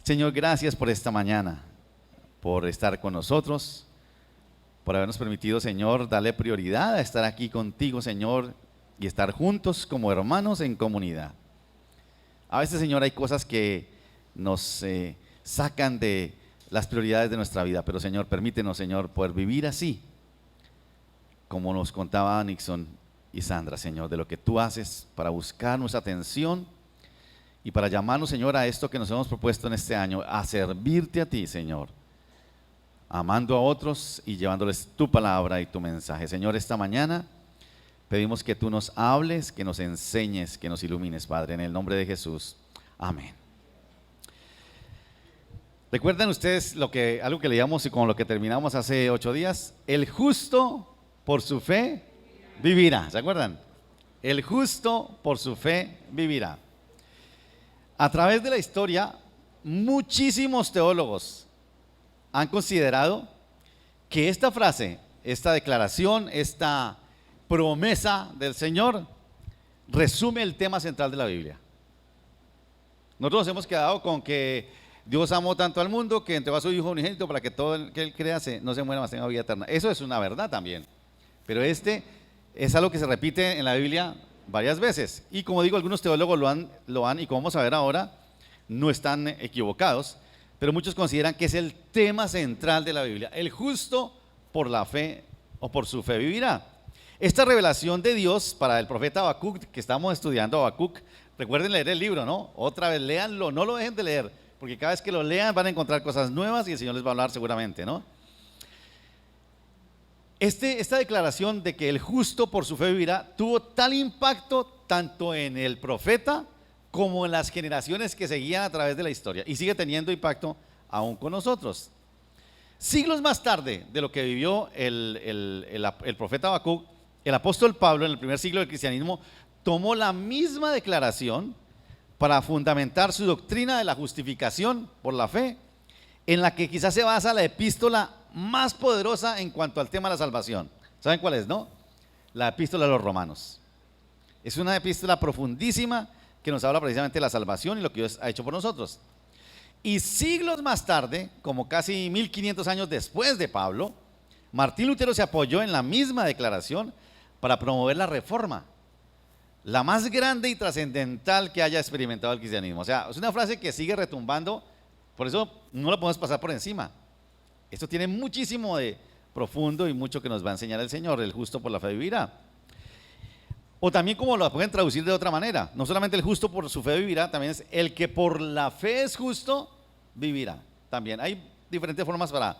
Señor, gracias por esta mañana, por estar con nosotros, por habernos permitido, Señor, darle prioridad a estar aquí contigo, Señor, y estar juntos como hermanos en comunidad. A veces, Señor, hay cosas que nos sacan de las prioridades de nuestra vida, pero, Señor, permítenos, Señor, poder vivir así, como nos contaba Nixon y Sandra, Señor, de lo que tú haces para buscar nuestra atención y para llamarnos, Señor, a esto que nos hemos propuesto en este año, a servirte a ti, Señor, amando a otros y llevándoles tu palabra y tu mensaje. Señor, esta mañana pedimos que tú nos hables, que nos enseñes, que nos ilumines, Padre, en el nombre de Jesús. Amén. ¿Recuerdan ustedes algo que leíamos y con lo que terminamos hace 8 días? El justo por su fe vivirá. ¿Se acuerdan? El justo por su fe vivirá. A través de la historia, muchísimos teólogos han considerado que esta frase, esta declaración, esta promesa del Señor resume el tema central de la Biblia. Nosotros nos hemos quedado con que Dios amó tanto al mundo que entregó a su Hijo unigénito para que todo el que Él crea no se muera, mas tenga vida eterna. Eso es una verdad también, pero este es algo que se repite en la Biblia varias veces, y como digo, algunos teólogos lo han, y como vamos a ver ahora, no están equivocados, pero muchos consideran que es el tema central de la Biblia. El justo por la fe o por su fe vivirá. Esta revelación de Dios para el profeta Habacuc, que estamos estudiando Habacuc, recuerden leer el libro, ¿no? Otra vez, léanlo, no lo dejen de leer, porque cada vez que lo lean van a encontrar cosas nuevas y el Señor les va a hablar seguramente, ¿no? Esta declaración de que el justo por su fe vivirá tuvo tal impacto tanto en el profeta como en las generaciones que seguían a través de la historia, y sigue teniendo impacto aún con nosotros. Siglos más tarde de lo que vivió el profeta Habacuc, el apóstol Pablo, en el primer siglo del cristianismo, tomó la misma declaración para fundamentar su doctrina de la justificación por la fe, en la que quizás se basa la epístola más poderosa en cuanto al tema de la salvación. ¿Saben cuál es, no? La epístola de los Romanos. Es una epístola profundísima que nos habla precisamente de la salvación y lo que Dios ha hecho por nosotros. Y siglos más tarde, como casi 1500 años después de Pablo, Martín Lutero se apoyó en la misma declaración para promover la reforma, la más grande y trascendental que haya experimentado el cristianismo. O sea, es una frase que sigue retumbando, por eso no la podemos pasar por encima. Esto tiene muchísimo de profundo y mucho que nos va a enseñar el Señor. El justo por la fe vivirá. O también, como lo pueden traducir de otra manera, no solamente el justo por su fe vivirá, también es el que por la fe es justo vivirá. También hay diferentes formas para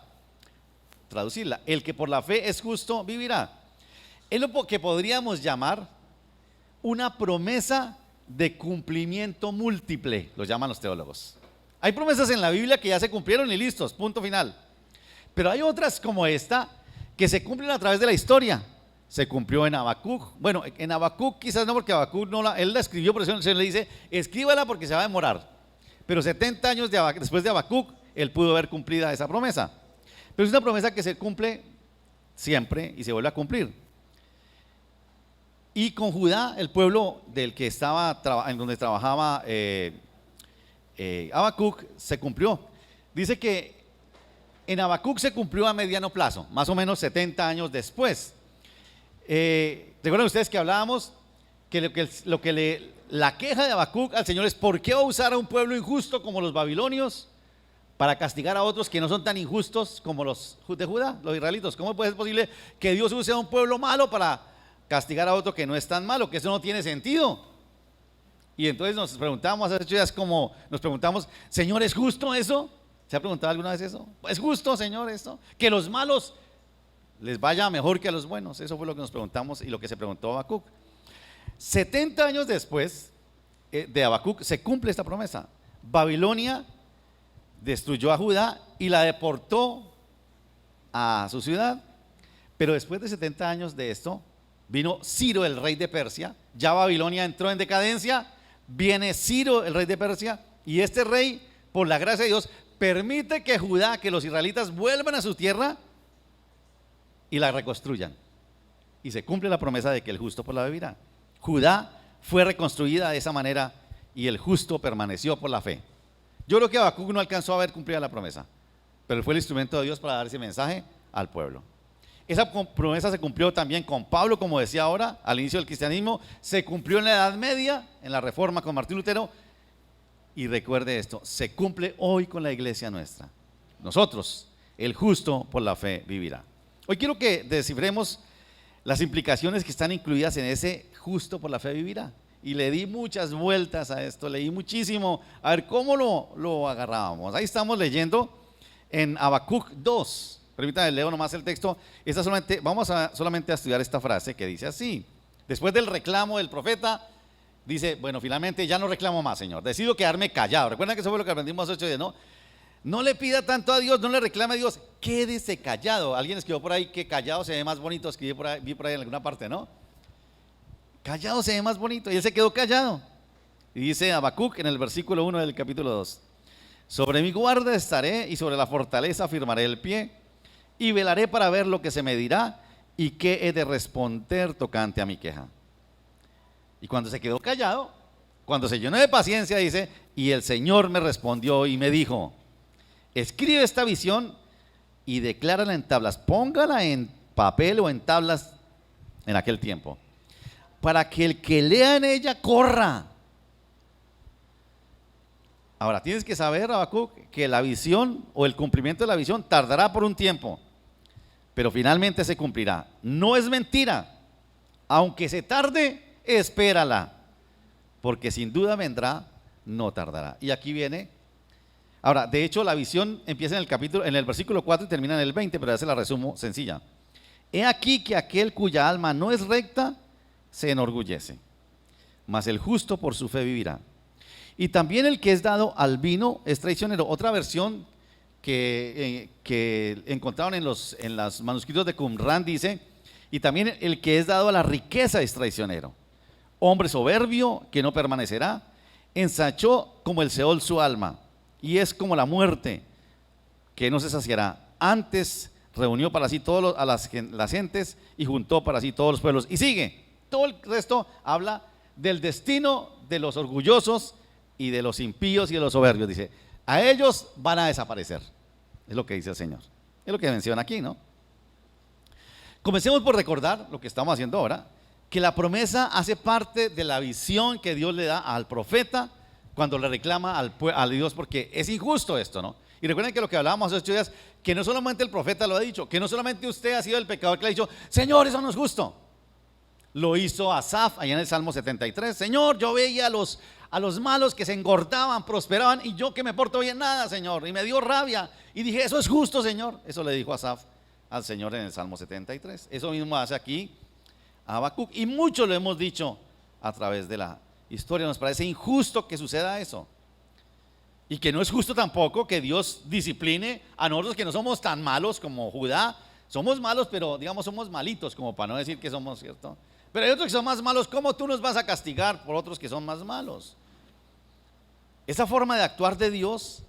traducirla. El que por la fe es justo vivirá. Es lo que podríamos llamar una promesa de cumplimiento múltiple, lo llaman los teólogos. Hay promesas en la Biblia que ya se cumplieron y listos, punto final. Pero hay otras como esta que se cumplen a través de la historia. Se cumplió en Habacuc. Bueno, en Habacuc quizás no, porque Habacuc él la escribió, por eso el Señor le dice, escríbala porque se va a demorar. Pero 70 años después de Habacuc, él pudo ver cumplida esa promesa. Pero es una promesa que se cumple siempre y se vuelve a cumplir. Y con Judá, el pueblo del que estaba en donde trabajaba Habacuc, se cumplió. Dice que en Habacuc se cumplió a mediano plazo, más o menos 70 años después. ¿Recuerdan ustedes que hablábamos que la queja de Habacuc al Señor es: ¿por qué va a usar a un pueblo injusto como los babilonios para castigar a otros que no son tan injustos como los de Judá, los israelitas? ¿Cómo puede ser posible que Dios use a un pueblo malo para castigar a otro que no es tan malo? Que eso no tiene sentido. Y entonces nos preguntamos, hace 8 días, nos preguntamos: ¿Señor, es justo eso? ¿Se ha preguntado alguna vez eso? ¿Es justo, Señor, esto? ¿Que los malos les vaya mejor que a los buenos? Eso fue lo que nos preguntamos y lo que se preguntó Habacuc. 70 años después de Habacuc se cumple esta promesa. Babilonia destruyó a Judá y la deportó a su ciudad. Pero después de 70 años de esto, vino Ciro, el rey de Persia. Ya Babilonia entró en decadencia. Viene Ciro, el rey de Persia, y este rey, por la gracia de Dios, permite que Judá, que los israelitas vuelvan a su tierra y la reconstruyan. Y se cumple la promesa de que el justo por la fe vivirá. Judá fue reconstruida de esa manera y el justo permaneció por la fe. Yo creo que Habacuc no alcanzó a ver cumplida la promesa, pero fue el instrumento de Dios para dar ese mensaje al pueblo. Esa promesa se cumplió también con Pablo, como decía ahora, al inicio del cristianismo, se cumplió en la Edad Media, en la Reforma con Martín Lutero, y recuerde esto, se cumple hoy con la iglesia nuestra. Nosotros, el justo por la fe vivirá. Hoy quiero que descifremos las implicaciones que están incluidas en ese justo por la fe vivirá. Y le di muchas vueltas a esto, leí muchísimo, a ver cómo lo agarrábamos. Ahí estamos leyendo en Habacuc 2. Permítanme, leo nomás el texto. Vamos solamente a estudiar esta frase que dice así. Después del reclamo del profeta, dice, bueno, finalmente ya no reclamo más, Señor. Decido quedarme callado. Recuerden que eso fue lo que aprendimos hace 8 días, ¿no? No le pida tanto a Dios, no le reclame a Dios. Quédese callado. Alguien escribió por ahí que callado se ve más bonito. Vi por ahí en alguna parte, ¿no? Callado se ve más bonito. Y él se quedó callado. Y dice Habacuc en el versículo 1 del capítulo 2. Sobre mi guarda estaré y sobre la fortaleza firmaré el pie. Y velaré para ver lo que se me dirá y qué he de responder tocante a mi queja. Y cuando se quedó callado, cuando se llenó de paciencia, dice, y el Señor me respondió y me dijo, escribe esta visión y declárala en tablas, póngala en papel o en tablas en aquel tiempo, para que el que lea en ella corra. Ahora, tienes que saber, Habacuc, que la visión o el cumplimiento de la visión tardará por un tiempo, pero finalmente se cumplirá. No es mentira, aunque se tarde, espérala, porque sin duda vendrá, no tardará. Y aquí viene, ahora, de hecho la visión empieza en el versículo 4 y termina en el 20, pero ya se la resumo sencilla. He aquí que aquel cuya alma no es recta, se enorgullece, mas el justo por su fe vivirá. Y también el que es dado al vino es traicionero. Otra versión que encontraron en los manuscritos de Qumran dice, y también el que es dado a la riqueza es traicionero. Hombre soberbio que no permanecerá, ensanchó como el Seol su alma, y es como la muerte que no se saciará. Antes reunió para sí las gentes y juntó para sí todos los pueblos. Y sigue, todo el resto habla del destino de los orgullosos y de los impíos y de los soberbios. Dice, a ellos van a desaparecer. Es lo que dice el Señor. Es lo que menciona aquí, ¿no? Comencemos por recordar lo que estamos haciendo ahora, que la promesa hace parte de la visión que Dios le da al profeta cuando le reclama al Dios, porque es injusto esto, ¿no? Y recuerden que lo que hablábamos hace 8 días, que no solamente el profeta lo ha dicho, que no solamente usted ha sido el pecador que le ha dicho, Señor, eso no es justo. Lo hizo Asaf allá en el Salmo 73. Señor, yo veía a los malos que se engordaban, prosperaban, y yo que me porto bien nada, Señor, y me dio rabia, y dije, eso es justo, Señor. Eso le dijo Asaf al Señor en el Salmo 73. Eso mismo hace aquí Habacuc, y mucho lo hemos dicho a través de la historia. Nos parece injusto que suceda eso, y que no es justo tampoco que Dios discipline a nosotros que no somos tan malos como Judá. Somos malos, pero digamos somos malitos, como para no decir que somos, ¿cierto? Pero hay otros que son más malos. ¿Cómo tú nos vas a castigar por otros que son más malos? Esa forma de actuar de Dios,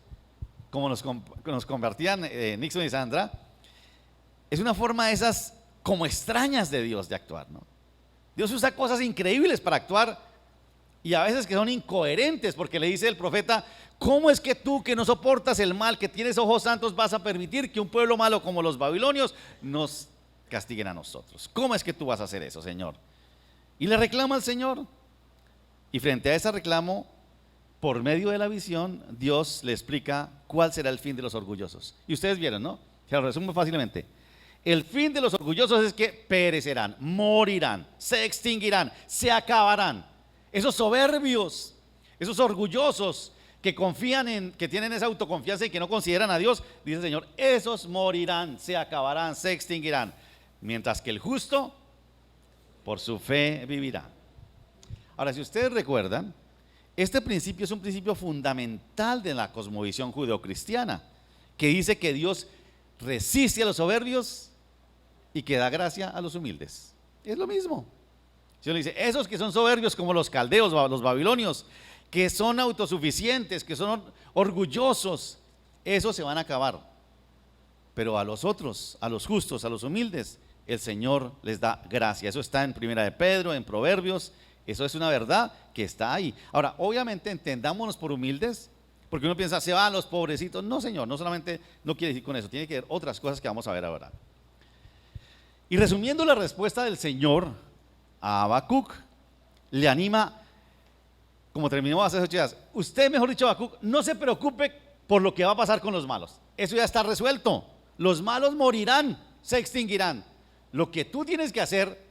como nos convertían Nixon y Sandra, es una forma de esas como extrañas de Dios de actuar, ¿no? Dios usa cosas increíbles para actuar, y a veces que son incoherentes, porque le dice el profeta, ¿cómo es que tú, que no soportas el mal, que tienes ojos santos, vas a permitir que un pueblo malo como los babilonios nos castiguen a nosotros? ¿Cómo es que tú vas a hacer eso, Señor? Y le reclama al Señor, y frente a ese reclamo, por medio de la visión, Dios le explica cuál será el fin de los orgullosos. Y ustedes vieron, ¿no? Se lo resumo fácilmente. El fin de los orgullosos es que perecerán, morirán, se extinguirán, se acabarán. Esos soberbios, esos orgullosos que confían que tienen esa autoconfianza y que no consideran a Dios, dice el Señor, esos morirán, se acabarán, se extinguirán. Mientras que el justo por su fe vivirá. Ahora, si ustedes recuerdan, este principio es un principio fundamental de la cosmovisión judeocristiana, que dice que Dios resiste a los soberbios y que da gracia a los humildes. Es lo mismo. Si uno dice, esos que son soberbios como los caldeos, los babilonios, que son autosuficientes, que son orgullosos, esos se van a acabar. Pero a los otros, a los justos, a los humildes, el Señor les da gracia. Eso está en Primera de Pedro, en Proverbios. Eso es una verdad que está ahí. Ahora, obviamente entendámonos por humildes, Porque uno piensa, se van los pobrecitos. No, Señor, no solamente no quiere decir con eso, tiene que ver otras cosas que vamos a ver ahora. Y resumiendo la respuesta del Señor a Habacuc, le anima, como terminamos hace 8 días, usted, mejor dicho, Habacuc, no se preocupe por lo que va a pasar con los malos. Eso ya está resuelto. Los malos morirán, se extinguirán. Lo que tú tienes que hacer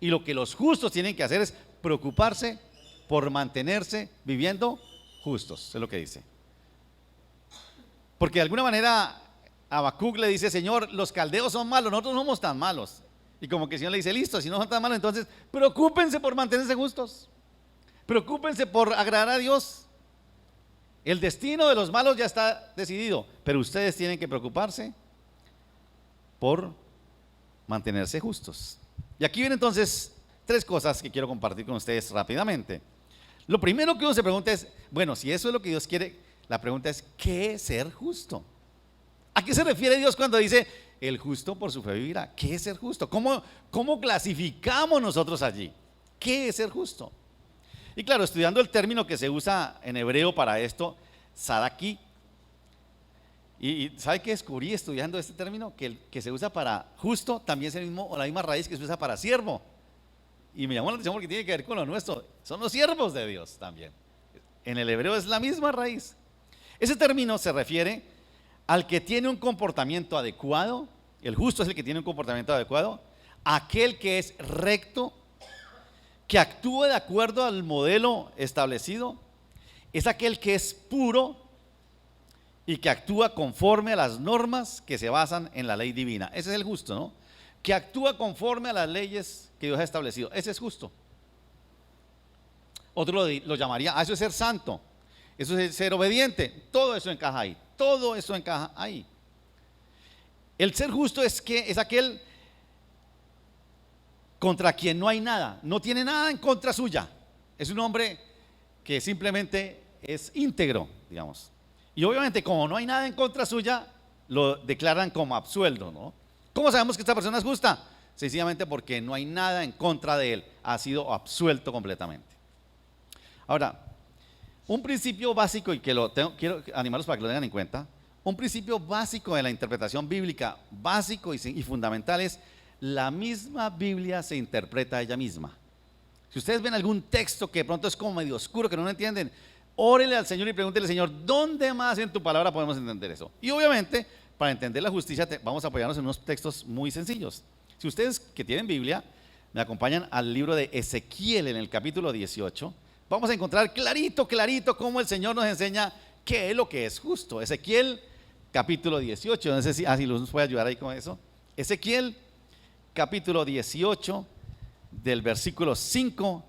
y lo que los justos tienen que hacer es preocuparse por mantenerse viviendo justos, es lo que dice. Porque de alguna manera Habacuc le dice, Señor, los caldeos son malos, nosotros no somos tan malos. Y como que el Señor le dice, listo, si no son tan malos, entonces preocúpense por mantenerse justos. Preocúpense por agradar a Dios. El destino de los malos ya está decidido, pero ustedes tienen que preocuparse por mantenerse justos. Y aquí vienen entonces 3 cosas que quiero compartir con ustedes rápidamente. Lo primero que uno se pregunta es, bueno, si eso es lo que Dios quiere, la pregunta es, ¿qué es ser justo? ¿A qué se refiere Dios cuando dice, el justo por su fe vivirá? ¿Qué es ser justo? ¿Cómo clasificamos nosotros allí? ¿Qué es ser justo? Y claro, estudiando el término que se usa en hebreo para esto, sadaki, y ¿sabe qué descubrí estudiando este término? Que el que se usa para justo también es el mismo, o la misma raíz que se usa para siervo. Y me llamó la atención porque tiene que ver con lo nuestro, son los siervos de Dios también. En el hebreo es la misma raíz. Ese término se refiere al que tiene un comportamiento adecuado, el justo es el que tiene un comportamiento adecuado, aquel que es recto, que actúa de acuerdo al modelo establecido, es aquel que es puro y que actúa conforme a las normas que se basan en la ley divina. Ese es el justo, ¿no? Que actúa conforme a las leyes que Dios ha establecido. Ese es justo. Otro lo llamaría, eso es ser santo, eso es ser obediente. Todo eso encaja ahí, todo eso encaja ahí. El ser justo es aquel contra quien no hay nada, no tiene nada en contra suya. Es un hombre que simplemente es íntegro, digamos. Y obviamente como no hay nada en contra suya, lo declaran como absuelto, ¿no? ¿Cómo sabemos que esta persona es justa? Sencillamente porque no hay nada en contra de él, ha sido absuelto completamente. Ahora, un principio básico, y que quiero animarlos para que lo tengan en cuenta, un principio básico de la interpretación bíblica, básico y fundamental es, la misma Biblia se interpreta a ella misma. Si ustedes ven algún texto que de pronto es como medio oscuro, que no lo entienden, órele al Señor y pregúntele, Señor, ¿dónde más en tu palabra podemos entender eso? Y obviamente, para entender la justicia, vamos a apoyarnos en unos textos muy sencillos. Si ustedes que tienen Biblia, me acompañan al libro de Ezequiel en el capítulo 18, vamos a encontrar clarito cómo el Señor nos enseña qué es lo que es justo. Ezequiel capítulo 18, no sé si nos puede ayudar ahí con eso. Ezequiel capítulo 18 del versículo 5.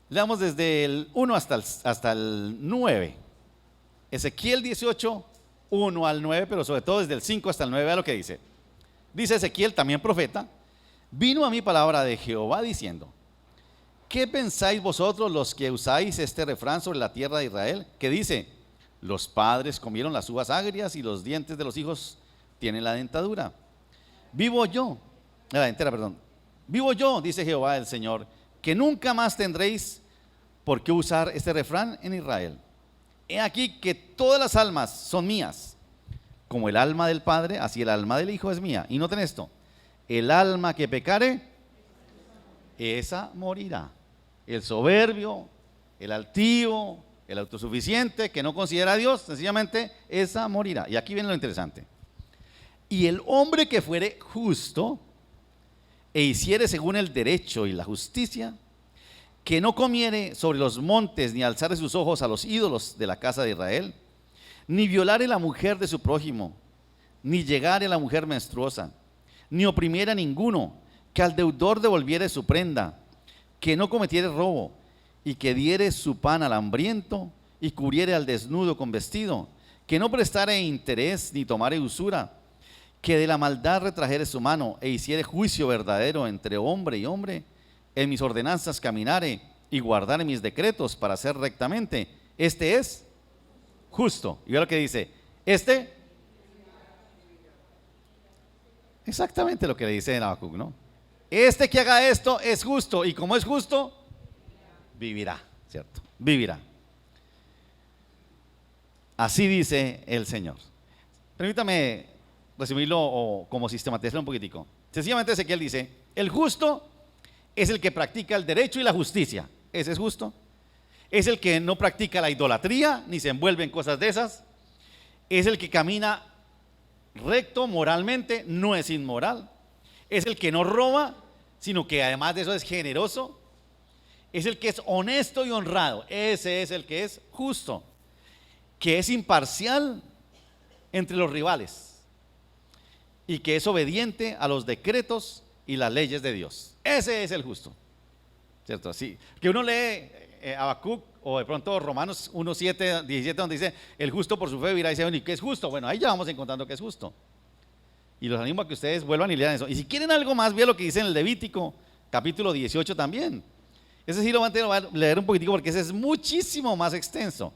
Leamos desde el 1 hasta el 9. Ezequiel 18, 1 al 9, pero sobre todo desde el 5 hasta el 9, vea lo que dice. Dice Ezequiel, también profeta, vino a mí palabra de Jehová diciendo, ¿qué pensáis vosotros los que usáis este refrán sobre la tierra de Israel? Que dice, los padres comieron las uvas agrias y los dientes de los hijos tienen la dentadura. Vivo yo, dice Jehová el Señor, que nunca más tendréis por qué usar este refrán en Israel. He aquí que todas las almas son mías, como el alma del Padre, así el alma del Hijo es mía. Y noten esto, el alma que pecare, esa morirá. El soberbio, el altivo, el autosuficiente, que no considera a Dios, sencillamente esa morirá. Y aquí viene lo interesante. Y el hombre que fuere justo e hiciere según el derecho y la justicia, que no comiere sobre los montes ni alzare sus ojos a los ídolos de la casa de Israel, ni violare la mujer de su prójimo, ni llegare a la mujer menstruosa, ni oprimiere a ninguno, que al deudor devolviere su prenda, que no cometiere robo, y que diere su pan al hambriento, y cubriere al desnudo con vestido, que no prestare interés ni tomare usura, que de la maldad retrajere su mano, e hiciere juicio verdadero entre hombre y hombre, en mis ordenanzas caminare, y guardare mis decretos para hacer rectamente. Este es justo. Y ve lo que dice, exactamente lo que le dice en Habacuc, ¿no? Este que haga esto es justo, y como es justo, vivirá, ¿cierto? Vivirá. Así dice el Señor. Permítame resumirlo o como sistematizarlo un poquitico. Sencillamente Ezequiel dice, el justo es el que practica el derecho y la justicia. Ese es justo. Es el que no practica la idolatría ni se envuelve en cosas de esas. Es el que camina recto moralmente, no es inmoral. Es el que no roba, sino que además de eso es generoso. Es el que es honesto y honrado. Ese es el que es justo. Que es imparcial entre los rivales y que es obediente a los decretos y las leyes de Dios. Ese es el justo, ¿cierto? Sí, que uno lee Habacuc o de pronto Romanos 1, 7, 17, donde dice el justo por su fe vivirá, y dice, bueno, ¿y qué es justo? Bueno, ahí ya vamos encontrando que es justo. Y los animo a que ustedes vuelvan y lean eso. Y si quieren algo más, vean lo que dice en el Levítico, capítulo 18 también. Ese sí lo voy a leer un poquitico porque ese es muchísimo más extenso.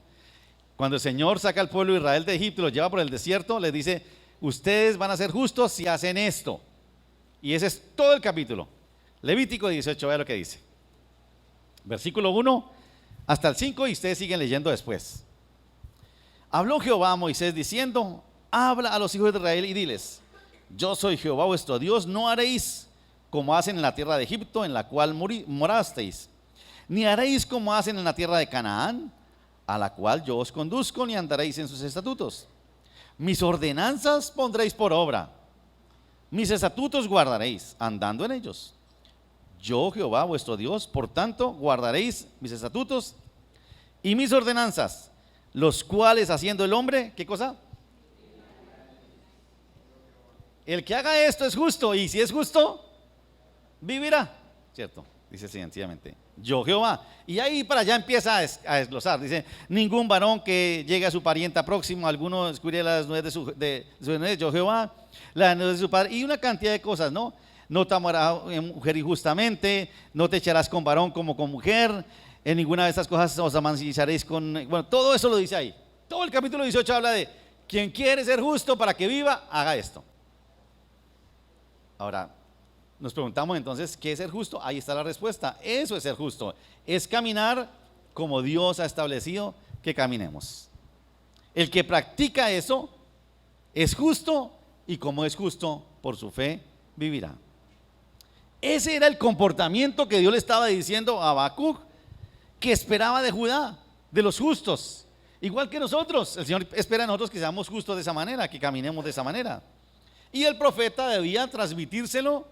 Cuando el Señor saca al pueblo de Israel de Egipto y los lleva por el desierto, les dice, ustedes van a ser justos si hacen esto. Y ese es todo el capítulo. Levítico 18, vea lo que dice. Versículo 1 hasta el 5 y ustedes siguen leyendo después. Habló Jehová a Moisés diciendo, habla a los hijos de Israel y diles, yo soy Jehová vuestro Dios, no haréis como hacen en la tierra de Egipto en la cual morasteis, ni haréis como hacen en la tierra de Canaán, a la cual yo os conduzco, ni andaréis en sus estatutos. Mis ordenanzas pondréis por obra, mis estatutos guardaréis, andando en ellos. Yo, Jehová, vuestro Dios, por tanto, guardaréis mis estatutos y mis ordenanzas, los cuales haciendo el hombre, ¿qué cosa? El que haga esto es justo, y si es justo, vivirá, ¿cierto? Dice sencillamente, yo Jehová. Y ahí para allá empieza a desglosar. Dice, ningún varón que llegue a su parienta próximo, alguno descubre las nuez de su nuez, yo Jehová, la nuez de su padre, y una cantidad de cosas, ¿no? No te amarás mujer injustamente, no te echarás con varón como con mujer, en ninguna de estas cosas os amancizaréis con... Bueno, todo eso lo dice ahí. Todo el capítulo 18 habla de, quien quiere ser justo para que viva, haga esto. Ahora, nos preguntamos entonces, ¿qué es ser justo? Ahí está la respuesta. Eso es ser justo. Es caminar como Dios ha establecido que caminemos. El que practica eso es justo y como es justo, por su fe vivirá. Ese era el comportamiento que Dios le estaba diciendo a Habacuc que esperaba de Judá, de los justos. Igual que nosotros, el Señor espera de nosotros que seamos justos de esa manera, que caminemos de esa manera. Y el profeta debía transmitírselo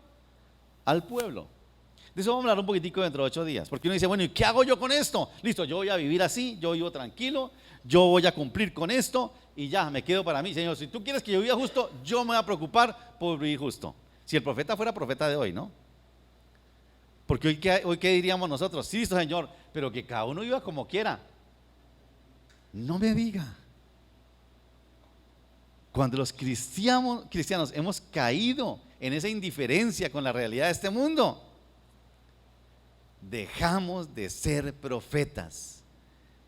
al pueblo. De eso vamos a hablar un poquitico dentro de 8 días. Porque uno dice, bueno, ¿y qué hago yo con esto? Listo, yo voy a vivir así, yo vivo tranquilo, yo voy a cumplir con esto y ya, me quedo para mí. Señor, si tú quieres que yo viva justo, yo me voy a preocupar por vivir justo. Si el profeta fuera profeta de hoy, ¿no? Porque hoy ¿qué diríamos nosotros? Sí, listo, Señor, pero que cada uno viva como quiera. No me diga. Cuando los cristianos hemos caído en esa indiferencia con la realidad de este mundo, dejamos de ser profetas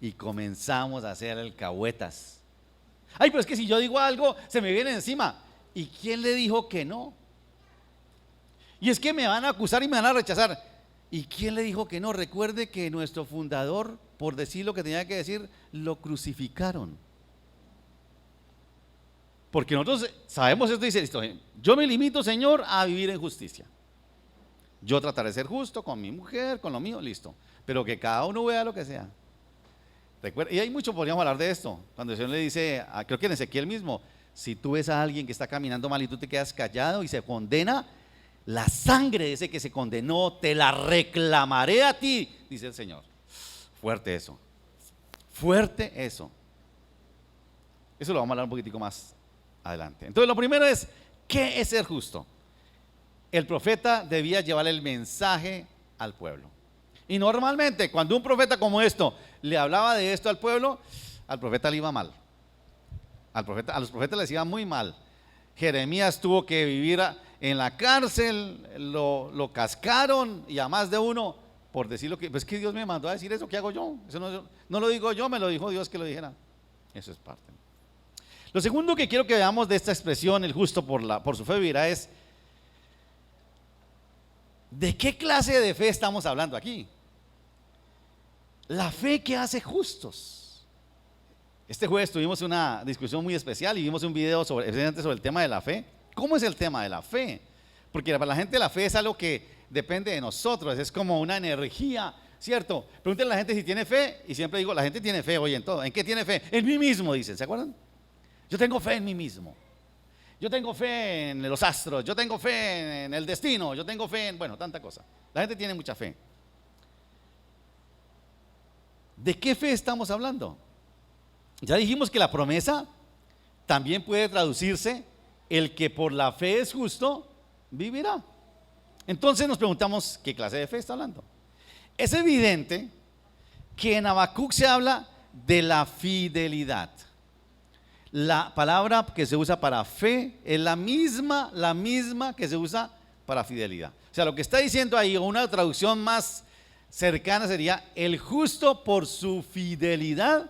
y comenzamos a ser alcahuetas. Ay, pero es que si yo digo algo, se me viene encima. ¿Y quién le dijo que no? Y es que me van a acusar y me van a rechazar. ¿Y quién le dijo que no? Recuerde que nuestro fundador, por decir lo que tenía que decir, lo crucificaron. Porque nosotros sabemos esto y dice, listo, yo me limito, Señor, a vivir en justicia. Yo trataré de ser justo con mi mujer, con lo mío, listo. Pero que cada uno vea lo que sea. Recuerda, y hay mucho, podríamos hablar de esto. Cuando el Señor le dice, creo que en Ezequiel mismo, si tú ves a alguien que está caminando mal y tú te quedas callado y se condena, la sangre de ese que se condenó te la reclamaré a ti, dice el Señor. Fuerte eso. Fuerte eso. Eso lo vamos a hablar un poquitico más adelante. Entonces lo primero es, ¿qué es ser justo? El profeta debía llevar el mensaje al pueblo. Y normalmente cuando un profeta como esto le hablaba de esto al pueblo, al profeta le iba mal. A los profetas les iba muy mal. Jeremías tuvo que vivir en la cárcel, lo cascaron y a más de uno por decir lo que, pues que Dios me mandó a decir eso, ¿qué hago yo? Eso no lo digo yo, me lo dijo Dios que lo dijera. Eso es parte. Lo segundo que quiero que veamos de esta expresión, el justo por su fe vivirá, es ¿de qué clase de fe estamos hablando aquí? La fe que hace justos. Este jueves tuvimos una discusión muy especial y vimos un video sobre el tema de la fe. ¿Cómo es el tema de la fe? Porque para la gente la fe es algo que depende de nosotros, es como una energía, ¿cierto? Pregúntenle a la gente si tiene fe y siempre digo, la gente tiene fe hoy en todo. ¿En qué tiene fe? En mí mismo, dicen, ¿se acuerdan? Yo tengo fe en mí mismo. Yo tengo fe en los astros, yo tengo fe en el destino, yo tengo fe en, bueno, tanta cosa. La gente tiene mucha fe. ¿De qué fe estamos hablando? Ya dijimos que la promesa también puede traducirse: el que por la fe es justo, vivirá. Entonces nos preguntamos, ¿qué clase de fe está hablando? Es evidente que en Habacuc se habla de la fidelidad. La palabra que se usa para fe es la misma que se usa para fidelidad. O sea, lo que está diciendo ahí, o una traducción más cercana sería: el justo por su fidelidad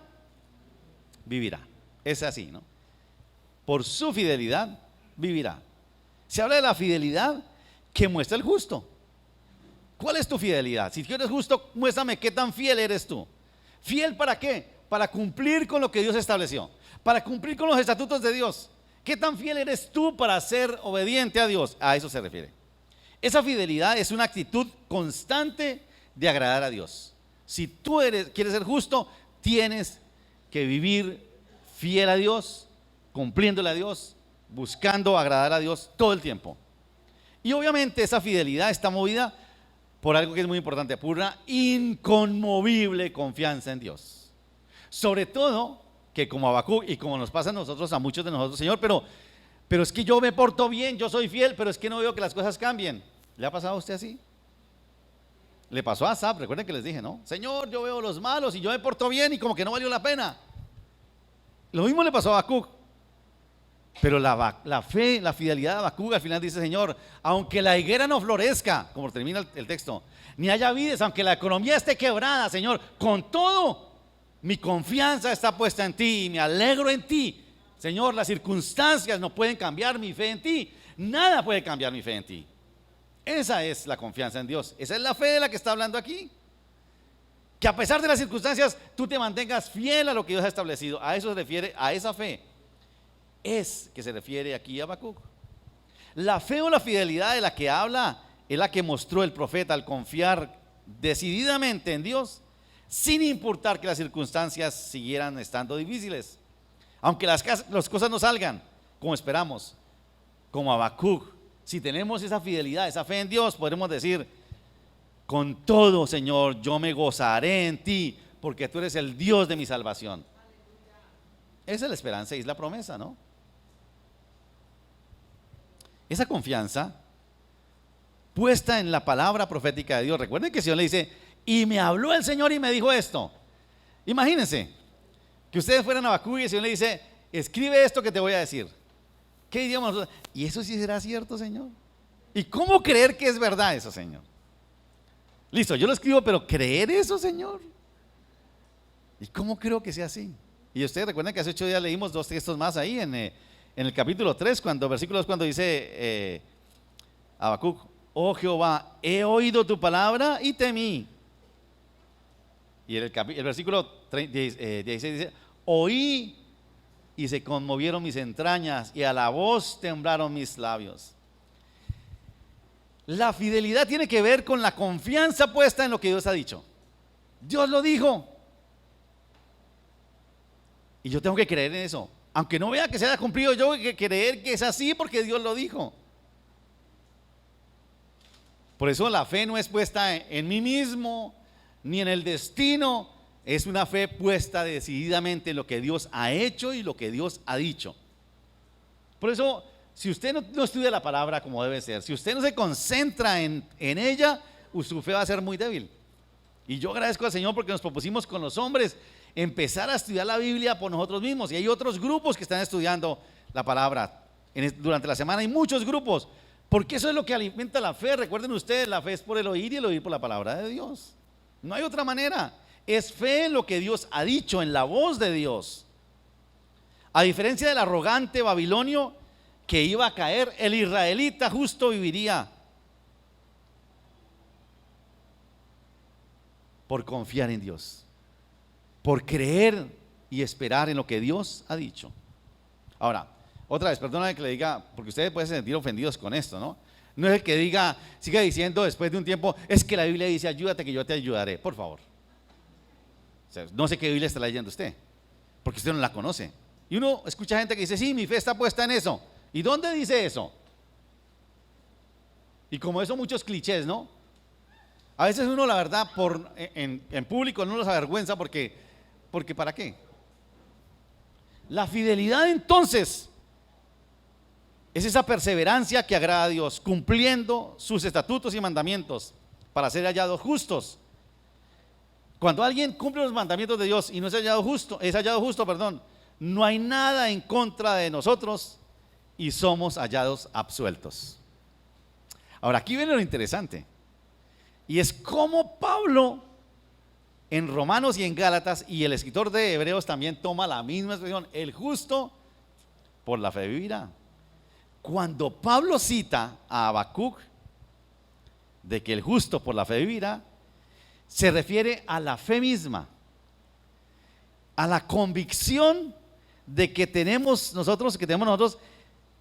vivirá. Es así, ¿no? Por su fidelidad vivirá. Se habla de la fidelidad que muestra el justo. ¿Cuál es tu fidelidad? Si tú eres justo, muéstrame qué tan fiel eres tú. ¿Fiel para qué? Para cumplir con lo que Dios estableció, para cumplir con los estatutos de Dios. ¿Qué tan fiel eres tú para ser obediente a Dios? A eso se refiere. Esa fidelidad es una actitud constante de agradar a Dios. Si tú quieres ser justo, tienes que vivir fiel a Dios, cumpliéndole a Dios, buscando agradar a Dios todo el tiempo. Y obviamente esa fidelidad está movida por algo que es muy importante, por una inconmovible confianza en Dios. Sobre todo que como Habacuc y como nos pasa a nosotros, a muchos de nosotros, Señor, pero es que yo me porto bien, yo soy fiel, pero es que no veo que las cosas cambien. ¿Le ha pasado a usted así? Le pasó a Asaf, recuerden que les dije, ¿no? Señor, yo veo los malos y yo me porto bien y como que no valió la pena. Lo mismo le pasó a Habacuc. Pero la fe, la fidelidad de Habacuc al final dice: Señor, aunque la higuera no florezca, como termina el texto, ni haya vides, aunque la economía esté quebrada, Señor, con todo, mi confianza está puesta en ti y me alegro en ti. Señor, las circunstancias no pueden cambiar mi fe en ti. Nada puede cambiar mi fe en ti. Esa es la confianza en Dios. Esa es la fe de la que está hablando aquí. Que a pesar de las circunstancias, tú te mantengas fiel a lo que Dios ha establecido. A eso se refiere, a esa fe es que se refiere aquí a Habacuc. La fe o la fidelidad de la que habla es la que mostró el profeta al confiar decididamente en Dios, sin importar que las circunstancias siguieran estando difíciles. Aunque las cosas no salgan como esperamos, como Habacuc, si tenemos esa fidelidad, esa fe en Dios, podremos decir: con todo, Señor, yo me gozaré en ti, porque tú eres el Dios de mi salvación. Esa es la esperanza y es la promesa, ¿no? Esa confianza puesta en la palabra profética de Dios. Recuerden que el Señor le dice: y me habló el Señor y me dijo esto. Imagínense que ustedes fueran a Habacuc y el Señor le dice: escribe esto que te voy a decir. ¿Qué diríamos nosotros? ¿Y eso sí será cierto, Señor? ¿Y cómo creer que es verdad eso, Señor? Listo, yo lo escribo, pero ¿creer eso, Señor? ¿Y cómo creo que sea así? Y ustedes recuerdan que hace 8 días leímos 2 textos más ahí en el capítulo 3, versículo 2, cuando dice Habacuc: oh Jehová, he oído tu palabra y temí. Y el versículo 16 dice: oí y se conmovieron mis entrañas y a la voz temblaron mis labios. La fidelidad tiene que ver con la confianza puesta en lo que Dios ha dicho. Dios lo dijo y yo tengo que creer en eso. Aunque no vea que se haya cumplido, yo tengo que creer que es así porque Dios lo dijo. Por eso la fe no es puesta en mí mismo ni en el destino. Es una fe puesta decididamente en lo que Dios ha hecho y lo que Dios ha dicho. Por eso, si usted no estudia la palabra como debe ser, si usted no se concentra en ella, su fe va a ser muy débil. Y yo agradezco al Señor porque nos propusimos con los hombres empezar a estudiar la Biblia por nosotros mismos. Y hay otros grupos que están estudiando la palabra durante la semana. Hay muchos grupos, porque eso es lo que alimenta la fe. Recuerden ustedes, la fe es por el oír y el oír por la palabra de Dios. No hay otra manera. Es fe en lo que Dios ha dicho, en la voz de Dios. A diferencia del arrogante babilonio que iba a caer, el israelita justo viviría por confiar en Dios, por creer y esperar en lo que Dios ha dicho. Ahora, otra vez, perdóname que le diga, porque ustedes pueden sentir ofendidos con esto, ¿no? No es el que diga, siga diciendo después de un tiempo, es que la Biblia dice, ayúdate que yo te ayudaré, por favor. O sea, no sé qué Biblia está leyendo usted, porque usted no la conoce. Y uno escucha gente que dice, sí, mi fe está puesta en eso. ¿Y dónde dice eso? Y como eso muchos clichés, ¿no? A veces uno, la verdad, en público no los avergüenza porque ¿para qué? La fidelidad entonces es esa perseverancia que agrada a Dios, cumpliendo sus estatutos y mandamientos para ser hallados justos. Cuando alguien cumple los mandamientos de Dios y no es hallado justo, no hay nada en contra de nosotros y somos hallados absueltos. Ahora, aquí viene lo interesante, y es cómo Pablo en Romanos y en Gálatas, y el escritor de Hebreos también toma la misma expresión, el justo por la fe vivirá. Cuando Pablo cita a Habacuc de que el justo por la fe vivirá, se refiere a la fe misma, a la convicción de que tenemos nosotros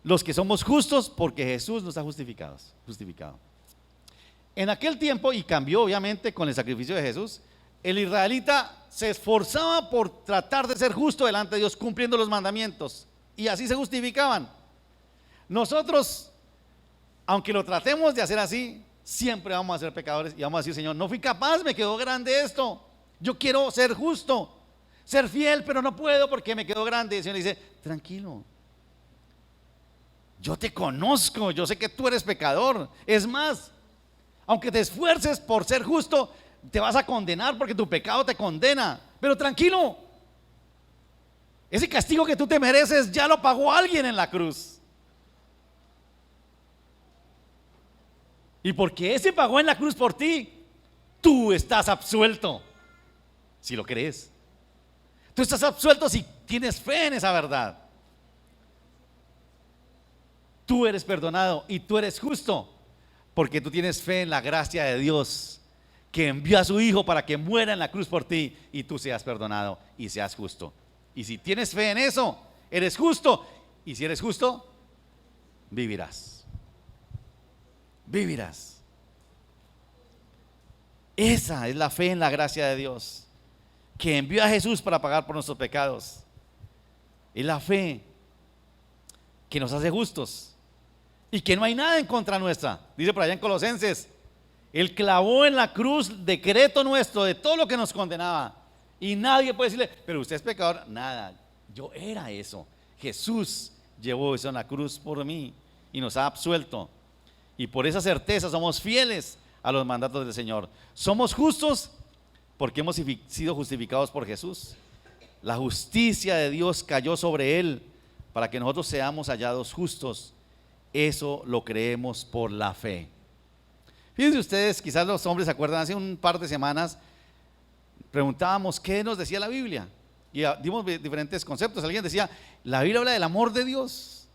los que somos justos porque Jesús nos ha justificado. En aquel tiempo, y cambió obviamente con el sacrificio de Jesús, el israelita se esforzaba por tratar de ser justo delante de Dios cumpliendo los mandamientos, y así se justificaban. Nosotros, aunque lo tratemos de hacer así, siempre vamos a ser pecadores y vamos a decir, Señor, no fui capaz, me quedó grande esto, yo quiero ser justo, ser fiel, pero no puedo porque me quedó grande. Y el Señor dice, tranquilo, yo te conozco, yo sé que tú eres pecador. Es más, aunque te esfuerces por ser justo, te vas a condenar porque tu pecado te condena. Pero tranquilo, ese castigo que tú te mereces ya lo pagó alguien en la cruz. Y porque ese pagó en la cruz por ti, tú estás absuelto, si lo crees. Tú estás absuelto si tienes fe en esa verdad. Tú eres perdonado y tú eres justo porque tú tienes fe en la gracia de Dios, que envió a su Hijo para que muera en la cruz por ti y tú seas perdonado y seas justo. Y si tienes fe en eso, eres justo. Y si eres justo, vivirás. Vivirás. Esa es la fe en la gracia de Dios, que envió a Jesús para pagar por nuestros pecados. Es la fe que nos hace justos y que no hay nada en contra nuestra. Dice por allá en Colosenses, Él clavó en la cruz decreto nuestro de todo lo que nos condenaba. Y nadie puede decirle, pero usted es pecador. Nada, yo era eso. Jesús llevó eso en la cruz por mí y nos ha absuelto. Y por esa certeza somos fieles a los mandatos del Señor. Somos justos porque hemos sido justificados por Jesús. La justicia de Dios cayó sobre Él para que nosotros seamos hallados justos. Eso lo creemos por la fe. Fíjense ustedes, quizás los hombres se acuerdan, hace un par de semanas preguntábamos qué nos decía la Biblia y dimos diferentes conceptos. Alguien decía, la Biblia habla del amor de Dios,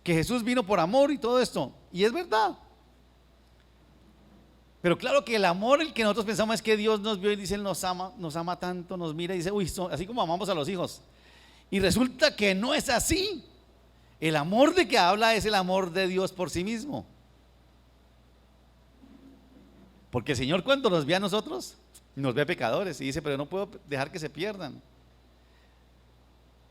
que Jesús vino por amor y todo esto, y es verdad. Pero claro que el amor, el que nosotros pensamos es que Dios nos vio y dice, Él nos ama tanto, nos mira y dice, uy, así como amamos a los hijos. Y resulta que no es así. El amor de que habla es el amor de Dios por sí mismo. Porque el Señor, cuando nos ve a nosotros, nos ve pecadores y dice, pero no puedo dejar que se pierdan.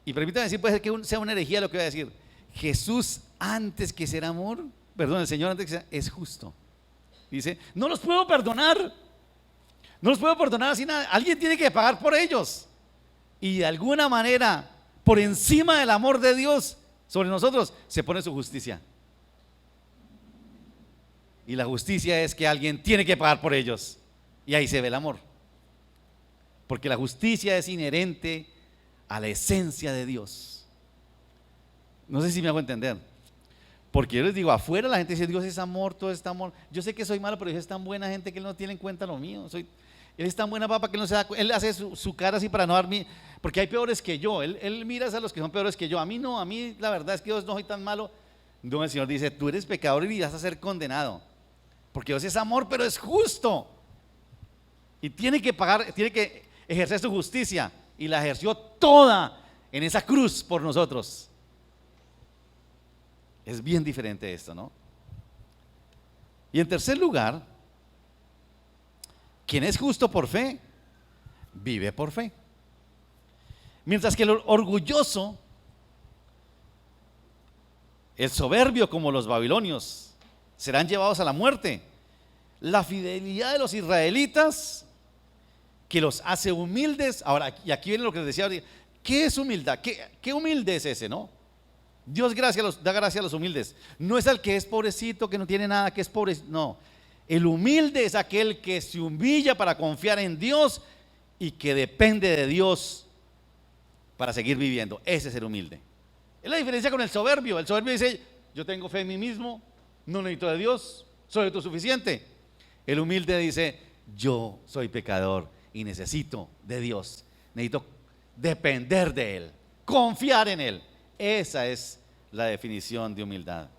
Y permítanme decir, puede ser que sea una herejía lo que voy a decir. Jesús, antes que ser amor, el Señor antes que ser, es justo. Dice, no los puedo perdonar. No los puedo perdonar así nada. Alguien tiene que pagar por ellos. Y de alguna manera, por encima del amor de Dios sobre nosotros, se pone su justicia. Y la justicia es que alguien tiene que pagar por ellos. Y ahí se ve el amor. Porque la justicia es inherente a la esencia de Dios. No sé si me hago entender. Porque yo les digo, afuera la gente dice, Dios es amor, todo es amor. Yo sé que soy malo, pero Dios es tan buena gente que Él no tiene en cuenta lo mío. Él es tan buena papa que Él no se da cuenta. Él hace su cara así para no darme, porque hay peores que yo. Él mira a los que son peores que yo. A mí no, a mí la verdad es que Dios no soy tan malo. No, el Señor dice, tú eres pecador y vas a ser condenado. Porque Dios es amor, pero es justo. Y tiene que pagar, tiene que ejercer su justicia. y la ejerció toda en esa cruz por nosotros. Es bien diferente esto, ¿no? Y en tercer lugar, quien es justo por fe, vive por fe. Mientras que el orgulloso, el soberbio como los babilonios, serán llevados a la muerte. La fidelidad de los israelitas, que los hace humildes. Ahora, y aquí viene lo que les decía ahorita. ¿Qué es humildad? ¿Qué humilde es ese, no? Dios da gracia a los humildes. No es al que es pobrecito, que no tiene nada, que es pobre. No. El humilde es aquel que se humilla para confiar en Dios y que depende de Dios para seguir viviendo. Ese es el humilde. Es la diferencia con el soberbio. El soberbio dice: yo tengo fe en mí mismo, no necesito de Dios, soy autosuficiente. El humilde dice: yo soy pecador y necesito de Dios, necesito depender de Él, confiar en Él. Esa es la definición de humildad.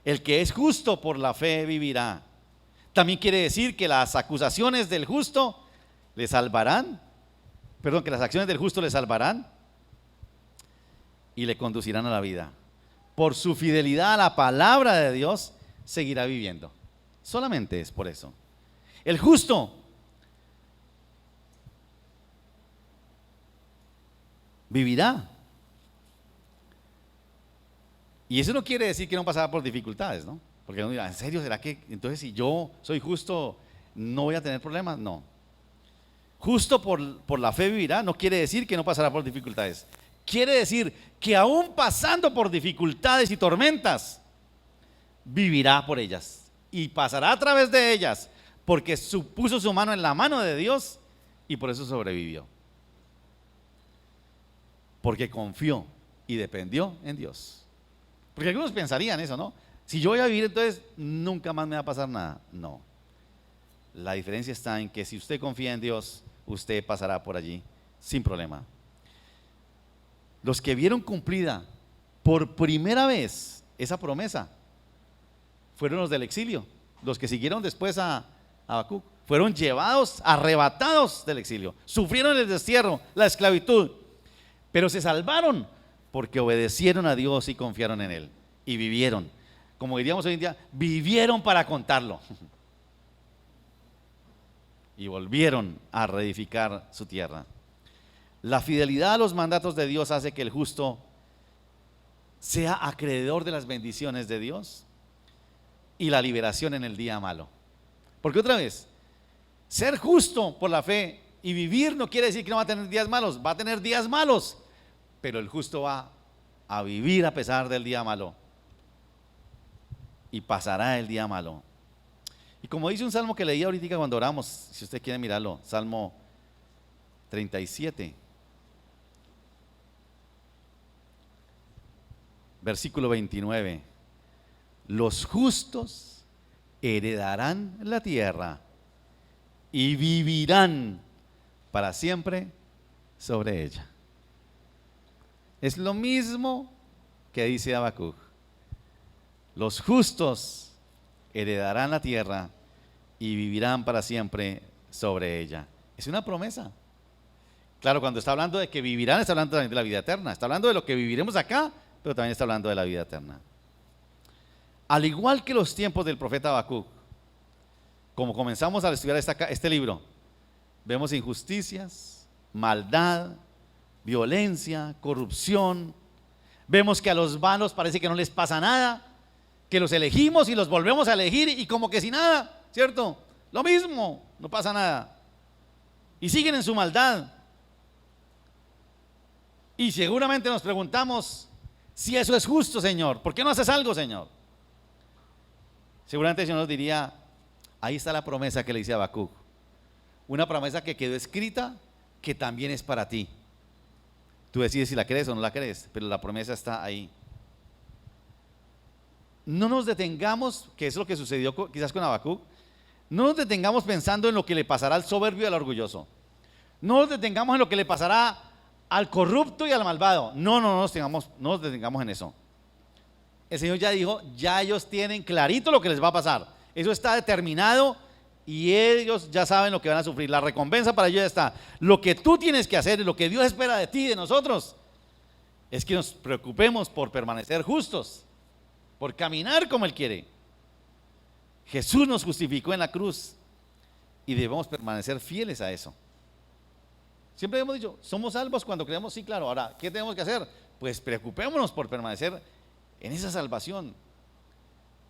El que es justo por la fe vivirá. También quiere decir que las acusaciones del justo le salvarán, que las acciones del justo le salvarán y le conducirán a la vida. Por su fidelidad a la palabra de Dios seguirá viviendo. Solamente es por eso. El justo vivirá. Y eso no quiere decir que no pasará por dificultades, ¿no? Porque uno dirá: ¿en serio? ¿Será que entonces si yo soy justo no voy a tener problemas? No. Justo por la fe vivirá no quiere decir que no pasará por dificultades. Quiere decir que aún pasando por dificultades y tormentas, vivirá por ellas y pasará a través de ellas, porque puso su mano en la mano de Dios y por eso sobrevivió. Porque confió y dependió en Dios. Porque algunos pensarían eso, ¿no? Si yo voy a vivir, entonces nunca más me va a pasar nada. No. La diferencia está en que si usted confía en Dios, usted pasará por allí sin problema. Los que vieron cumplida por primera vez esa promesa fueron los del exilio. Los que siguieron después a Habacuc fueron llevados, arrebatados del exilio. Sufrieron el destierro, la esclavitud, pero se salvaron porque obedecieron a Dios y confiaron en Él y vivieron. Como diríamos hoy en día, vivieron para contarlo. Y volvieron a reedificar su tierra. La fidelidad a los mandatos de Dios hace que el justo sea acreedor de las bendiciones de Dios y la liberación en el día malo. Porque otra vez, ser justo por la fe y vivir no quiere decir que no va a tener días malos. Va a tener días malos, pero el justo va a vivir a pesar del día malo y pasará el día malo. Y como dice un salmo que leí ahorita cuando oramos, si usted quiere mirarlo, Salmo 37, versículo 29: los justos heredarán la tierra y vivirán para siempre sobre ella. Es lo mismo que dice Habacuc: los justos heredarán la tierra y vivirán para siempre sobre ella. Es una promesa. Claro, cuando está hablando de que vivirán, está hablando también de la vida eterna. Está hablando de lo que viviremos acá, pero también está hablando de la vida eterna. Al igual que los tiempos del profeta Habacuc, como comenzamos a estudiar este libro, vemos injusticias, maldad, violencia, corrupción. Vemos que a los vanos parece que no les pasa nada, que los elegimos y los volvemos a elegir y como que sin nada, ¿cierto? Lo mismo, no pasa nada. Y siguen en su maldad. Y seguramente nos preguntamos: si eso es justo, Señor, ¿por qué no haces algo, Señor? Seguramente el Señor nos diría: ahí está la promesa que le hice a Habacuc. Una promesa que quedó escrita, que también es para ti. Tú decides si la crees o no la crees, pero la promesa está ahí. No nos detengamos, que es lo que sucedió quizás con Habacuc, no nos detengamos pensando en lo que le pasará al soberbio y al orgulloso. No nos detengamos en lo que le pasará al corrupto y al malvado. No nos detengamos en eso. El Señor ya dijo, ya ellos tienen clarito lo que les va a pasar. Eso está determinado y ellos ya saben lo que van a sufrir. La recompensa para ellos ya está. Lo que tú tienes que hacer y lo que Dios espera de ti y de nosotros es que nos preocupemos por permanecer justos, por caminar como Él quiere. Jesús nos justificó en la cruz y debemos permanecer fieles a eso. Siempre hemos dicho, somos salvos cuando creemos, sí, claro. Ahora, ¿qué tenemos que hacer? Pues preocupémonos por permanecer en esa salvación.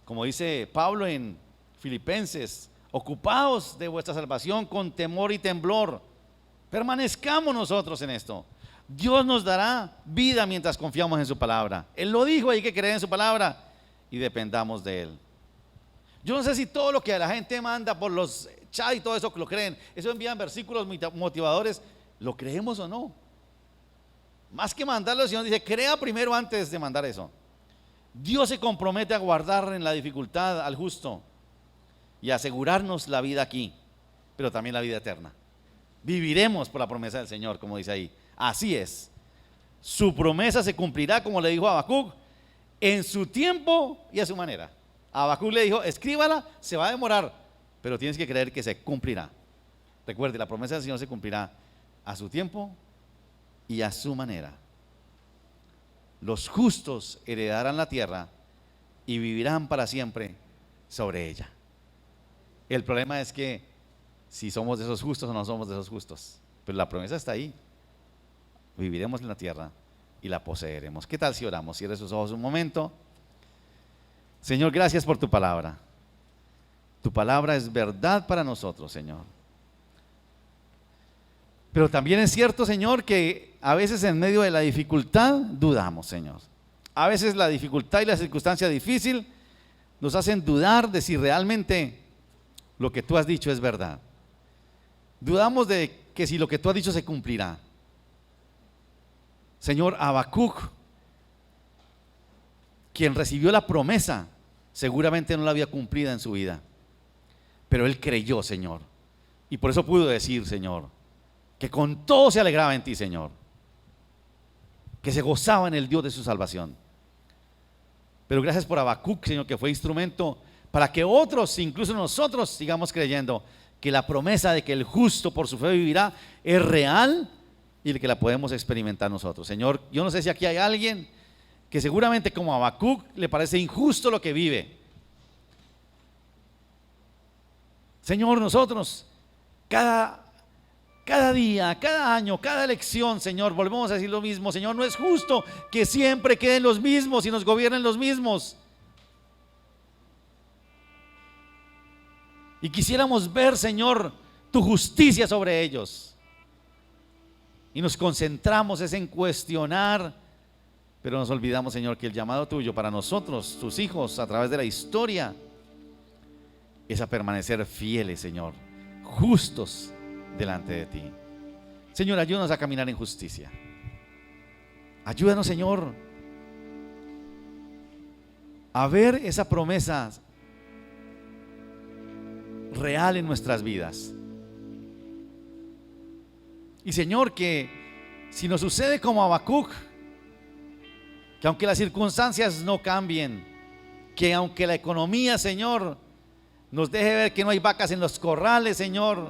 Como dice Pablo en Filipenses, ocupaos de vuestra salvación con temor y temblor. Permanezcamos nosotros en esto. Dios nos dará vida mientras confiamos en su palabra. Él lo dijo, hay que creer en su palabra y dependamos de Él. Yo no sé si todo lo que la gente manda por los chats y todo eso lo creen. Eso envían versículos motivadores. ¿Lo creemos o no? Más que mandarlo, el Señor dice, crea primero antes de mandar eso. Dios se compromete a guardar en la dificultad al justo y asegurarnos la vida aquí, pero también la vida eterna. Viviremos por la promesa del Señor, como dice ahí. Así es. Su promesa se cumplirá, como le dijo a Habacuc, en su tiempo y a su manera. A Habacuc le dijo, escríbala, se va a demorar, pero tienes que creer que se cumplirá. Recuerde, la promesa del Señor se cumplirá a su tiempo y a su manera. Los justos heredarán la tierra y vivirán para siempre sobre ella. El problema es que si somos de esos justos o no somos de esos justos, pero la promesa está ahí. Viviremos en la tierra y la poseeremos. ¿Qué tal si oramos? Cierre sus ojos un momento. Señor, gracias por tu palabra. Tu palabra es verdad para nosotros, Señor. Pero también es cierto, Señor, que a veces en medio de la dificultad dudamos, Señor. A veces la dificultad y la circunstancia difícil nos hacen dudar de si realmente lo que tú has dicho es verdad. Dudamos de que si lo que tú has dicho se cumplirá. Señor, Habacuc, quien recibió la promesa, seguramente no la había cumplida en su vida. Pero él creyó, Señor. Y por eso pudo decir, Señor, que con todo se alegraba en ti, Señor. Que se gozaba en el Dios de su salvación. Pero gracias por Habacuc, Señor, que fue instrumento para que otros, incluso nosotros, sigamos creyendo que la promesa de que el justo por su fe vivirá es real y que la podemos experimentar nosotros. Señor, yo no sé si aquí hay alguien que seguramente como Habacuc le parece injusto lo que vive. Señor, nosotros cada día, cada año, cada elección, Señor, volvemos a decir lo mismo. Señor, no es justo que siempre queden los mismos y nos gobiernen los mismos. Y quisiéramos ver, Señor, tu justicia sobre ellos. Y nos concentramos en cuestionar, pero nos olvidamos, Señor, que el llamado tuyo para nosotros, tus hijos, a través de la historia, es a permanecer fieles, Señor, justos delante de ti. Señor, ayúdanos a caminar en justicia. Ayúdanos, Señor, a ver esa promesa real en nuestras vidas. Y Señor, que si nos sucede como a Habacuc, que aunque las circunstancias no cambien, que aunque la economía, Señor, nos deje ver que no hay vacas en los corrales, Señor,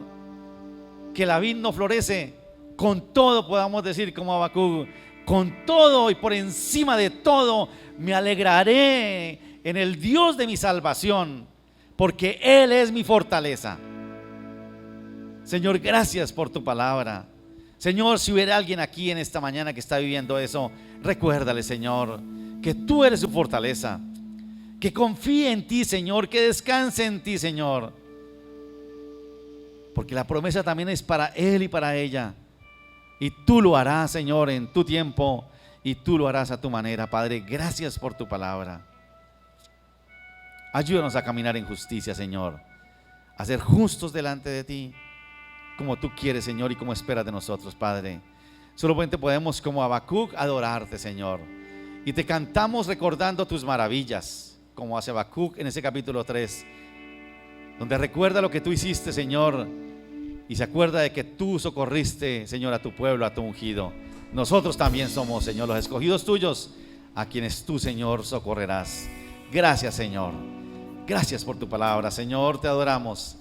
que la vid no florece, con todo podamos decir como Habacuc, con todo y por encima de todo me alegraré en el Dios de mi salvación, porque Él es mi fortaleza. Señor, gracias por tu palabra. Señor, si hubiera alguien aquí en esta mañana que está viviendo eso, recuérdale, Señor, que tú eres su fortaleza, que confíe en ti, Señor, que descanse en ti, Señor, porque la promesa también es para él y para ella, y tú lo harás, Señor, en tu tiempo, y tú lo harás a tu manera. Padre, gracias por tu palabra. Ayúdanos a caminar en justicia, Señor, a ser justos delante de ti, como tú quieres, Señor, y como esperas de nosotros, Padre. Solamente podemos, como Habacuc, adorarte, Señor, y te cantamos recordando tus maravillas, como hace Habacuc en ese capítulo 3, donde recuerda lo que tú hiciste, Señor, y se acuerda de que tú socorriste, Señor, a tu pueblo, a tu ungido. Nosotros también somos, Señor, los escogidos tuyos, a quienes tú, Señor, socorrerás. Gracias, Señor. Gracias por tu palabra, Señor, te adoramos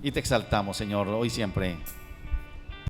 y te exaltamos, Señor, hoy y siempre.